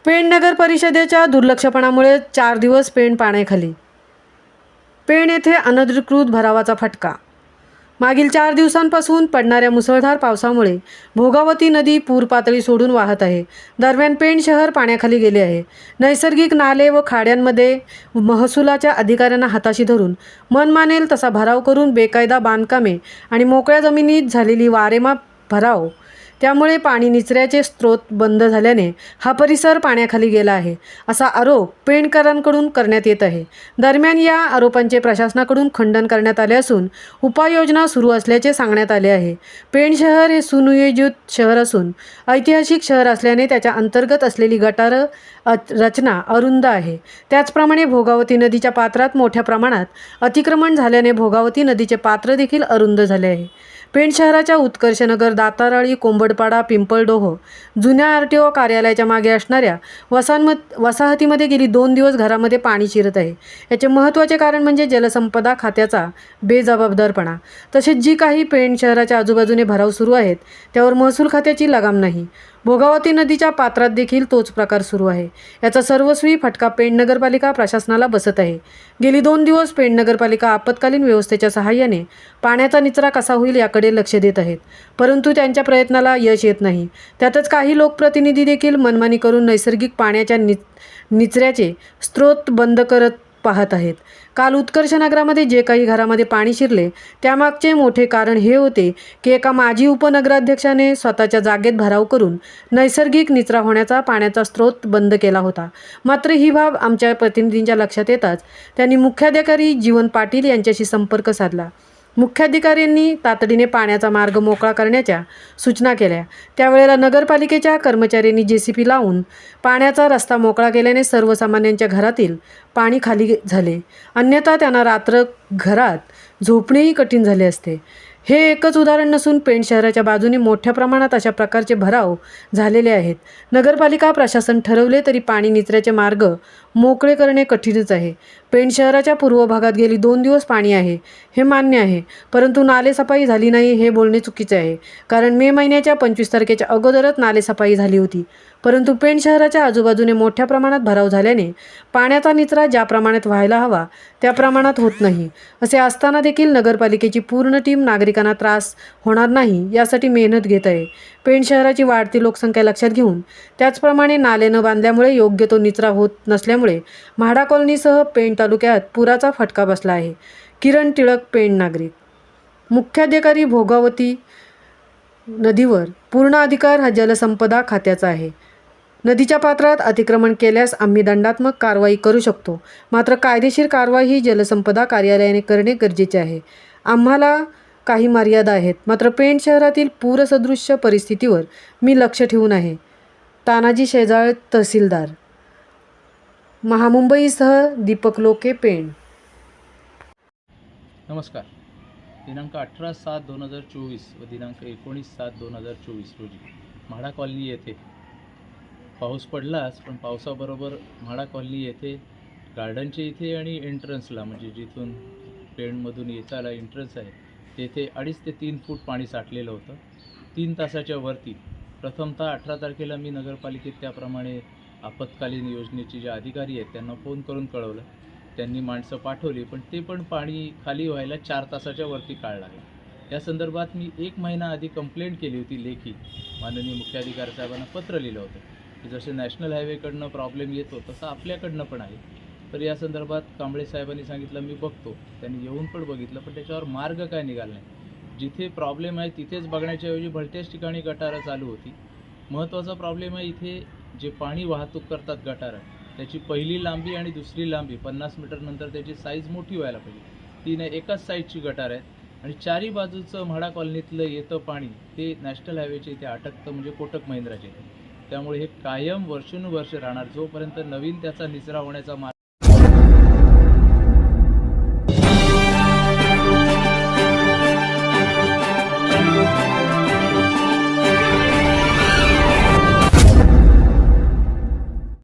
पेण नगर परिषदेच्या दुर्लक्षपणामुळे 4 दिवस पेण पाण्याखाली. पेण येथे अनधिकृत भरावाचा फटका. मागील 4 दिवसांपासून पडणाऱ्या मुसळधार पावसामुळे भोगावती नदी पूर पातळी सोडून वाहत आहे. दरम्यान पेण शहर पाण्याखाली गेले आहे. नैसर्गिक नाले व खाड्यांमध्ये महसुलाच्या अधिकाऱ्यांना हाताशी धरून मनमानेल तसा भराव करून बेकायदा बांधकामे आणि मोकळ्या जमिनीत झालेली वारेमाप भराव त्यामुळे पाणी निचऱ्याचे स्रोत बंद झाल्याने हा परिसर पाण्याखाली गेला आहे, असा आरोप पेणकरांकडून करण्यात येत आहे. दरम्यान या आरोपांचे प्रशासनाकडून खंडन करण्यात आले असून उपाययोजना सुरू असल्याचे सांगण्यात आले आहे. पेण शहर हे सुनियोजित शहर असून ऐतिहासिक शहर असल्याने त्याच्या अंतर्गत असलेली गटार रचना अरुंद आहे. त्याचप्रमाणे भोगावती नदीच्या पात्रात मोठ्या प्रमाणात अतिक्रमण झाल्याने भोगावती नदीचे पात्र देखील अरुंद झाले आहे. पेण शहराच्या उत्कर्षनगर, दाताराळी, कोंबडपाडा, पिंपळडोह, जुन्या RTO कार्यालयाच्या मागे असणाऱ्या वसाहतीमध्ये गेली 2 दिवस घरामध्ये पाणी शिरत आहे. याचे महत्त्वाचे कारण म्हणजे जलसंपदा खात्याचा बेजबाबदारपणा. तसेच जी काही पेण शहराच्या आजूबाजूने भराव सुरू आहेत त्यावर महसूल खात्याची लगाम नाही. भोगावती नदीच्या पात्रात देखील तोच प्रकार सुरू आहे. याचा सर्वस्वी फटका पेण नगरपालिका प्रशासनाला बसत आहे. गेली 2 दिवस पेण नगरपालिका आपत्कालीन व्यवस्थेच्या सहाय्याने पाण्याचा निचरा कसा होईल याकडे लक्ष देत आहेत, परंतु त्यांच्या प्रयत्नाला यश येत नाही. त्यातच काही लोकप्रतिनिधी देखील मनमानी करून नैसर्गिक पाण्याच्या निचऱ्याचे स्रोत बंद करत पाहत आहेत. काल उत्कर्षनगरामध्ये जे काही घरामध्ये पाणी शिरले त्यामागचे मोठे कारण हे होते की एका माजी उपनगराध्यक्षाने स्वतःच्या जागेत भराव करून नैसर्गिक निचरा होण्याचा पाण्याचा स्रोत बंद केला होता. मात्र ही बाब आमच्या प्रतिनिधींच्या लक्षात येताच त्यांनी मुख्याधिकारी जीवन पाटील यांच्याशी संपर्क साधला. मुख्याधिकाऱ्यांनी तातडीने पाण्याचा मार्ग मोकळा करण्याच्या सूचना केल्या. त्यावेळेला नगरपालिकेच्या कर्मचाऱ्यांनी JCB लावून पाण्याचा रस्ता मोकळा केल्याने सर्वसामान्यांच्या घरातील पाणी खाली झाले. अन्यथा त्यांना रात्र घरात झोपणेही कठीण झाले असते. हे एकच उदाहरण नसून पेण शहराच्या बाजूने मोठ्या प्रमाणात अशा प्रकारचे भराव झालेले आहेत. नगरपालिका प्रशासन ठरवले तरी पाणी निचऱ्याचे मार्ग मोकळे करणे कठीणच आहे. पेण शहराच्या पूर्व भागात गेली 2 दिवस पाणी आहे हे मान्य आहे, परंतु नालेसफाई झाली नाही हे बोलणे चुकीचे आहे. कारण मे महिन्याच्या 25 तारखेच्या अगोदरच नालेसफाई झाली होती, परंतु पेण शहराच्या आजूबाजूने मोठ्या प्रमाणात भराव झाल्याने पाण्याचा निचरा ज्या प्रमाणात व्हायला हवा त्या प्रमाणात होत नाही. असे असताना देखील नगरपालिकेची पूर्ण टीम नागरिकांना त्रास होणार नाही यासाठी मेहनत घेत आहे. पेण शहराची वाढती लोकसंख्या लक्षात घेऊन त्याचप्रमाणे नाले न बांधल्यामुळे योग्य तो निचरा होत नसल्यामुळे म्हाडा कॉलनीसह पेण तालुक्यात पुराचा फटका बसला आहे. किरण टिळक, पेण नागरिक. मुख्याधिकारी भोगावती नदीवर पूर्ण अधिकार हा जलसंपदा खात्याचा आहे. नदीच्या पात्रात अतिक्रमण केल्यास आम्ही दंडात्मक कारवाई करू शकतो, मात्र कायदेशीर कारवाई ही जलसंपदा कार्यालयाने करणे गरजेचे आहे. आम्हाला काही मर्यादा आहेत, मात्र पेण शहरातील पूरसदृश्य परिस्थितीवर मी लक्ष ठेवून आहे. तानाजी शेजाळ, तहसीलदार, महामुंबईसह दीपक लोके, पेण. नमस्कार. दिनांक 18/7/2024 व दिनांक 19/7/2024 रोजी म्हाडा कॉलनी येथे पाऊस पडलाच, पण पावसाबरोबर म्हाडा कॉलनी येथे गार्डनच्या इथे आणि एंट्रन्सला म्हणजे जिथून पेणमधून येताला एंट्रन्स आहे तेथे 2.5 ते 3 फूट पाणी साठलेलं होतं. 3 तासाच्या वरती. प्रथमतः 18 तारखेला मी नगरपालिकेत त्याप्रमाणे आपत्कालीन योजनेचे जे अधिकारी आहेत त्यांना फोन करून कळवलं. त्यांनी माणसं पाठवली, पण ते पण पाणी खाली व्हायला 4 तासाच्या वरती काळ लागला. या संदर्भात मी 1 महिना आधी कंप्लेंट केली होती लेखी. माननीय मुख्याधिकारी साहेबांना पत्र लिहिलं होतं की जसे नॅशनल हायवेकडनं प्रॉब्लेम येतो तसं आपल्याकडनं पण आहे. तर या संदर्भात कांबळे साहेबांनी सांगितलं मी बघतो. त्यांनी येऊन पण बघितलं, पण त्याच्यावर मार्ग काय निघाला नाही. जिथे प्रॉब्लेम आहे तिथेच बघण्याच्या ऐवजी भलत्याच ठिकाणी गटारं चालू होती. महत्त्वाचा प्रॉब्लेम आहे इथे जे पाणी वाहतूक करतात गटारं, त्याची पहिली लांबी आणि दुसरी लांबी 50 मीटर नंतर त्याची साईज मोठी व्हायला पाहिजे. ती नाही, एकाच साईजची गटार आहेत आणि चारी बाजूचं म्हाडा कॉलनीतलं येतं पाणी ते नॅशनल हायवेचे इथे अटकतं, म्हणजे कोटक महिंद्राचे. त्यामुळे हे कायम वर्षानुवर्ष राहणार. जोपर्यंत नवीन त्याचा निचरा होण्याचा मार्ग